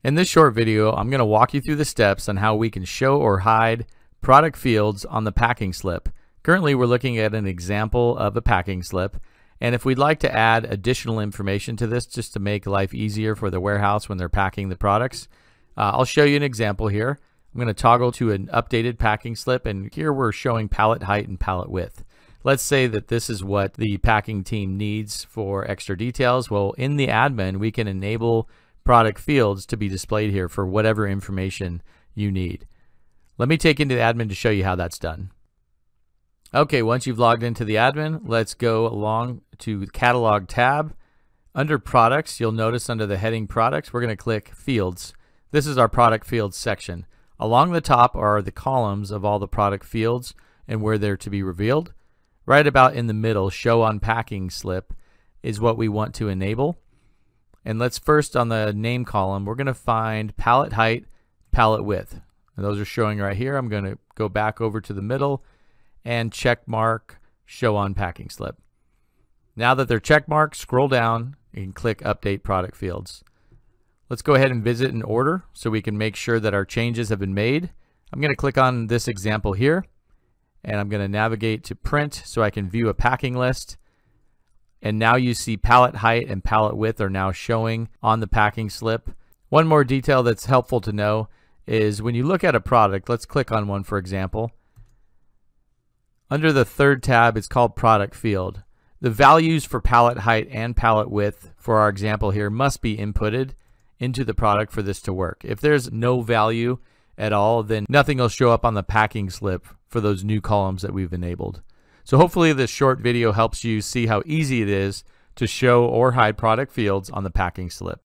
In this short video, I'm going to walk you through the steps on how we can show or hide product fields on the packing slip. Currently, we're looking at an example of a packing slip, and if we'd like to add additional information to this just to make life easier for the warehouse when they're packing the products, I'll show you an example here. I'm going to toggle to an updated packing slip, and here we're showing pallet height and pallet width. Let's say that this is what the packing team needs for extra details. Well, in the admin, we can enable product fields to be displayed here for whatever information you need. Let me take you into the admin to show you how that's done. Okay, once you've logged into the admin, let's go along to the Catalog tab. Under Products, you'll notice under the heading Products, we're going to click Fields. This is our product fields section. Along the top are the columns of all the product fields and where they're to be revealed. Right about in the middle, Show on Packing Slip is what we want to enable. And let's first, on the name column, we're going to find pallet height, pallet width. And those are showing right here. I'm going to go back over to the middle and checkmark Show on Packing Slip. Now that they're checkmarked, scroll down and click Update Product Fields. Let's go ahead and visit in order so we can make sure that our changes have been made. I'm going to click on this example here, and I'm going to navigate to Print so I can view a packing list. And now you see pallet height and pallet width are now showing on the packing slip. One more detail that's helpful to know is when you look at a product, let's click on one for example. Under the third tab, it's called Product Field. The values for pallet height and pallet width for our example here must be inputted into the product for this to work. If there's no value at all, then nothing will show up on the packing slip for those new columns that we've enabled. So hopefully this short video helps you see how easy it is to show or hide product fields on the packing slip.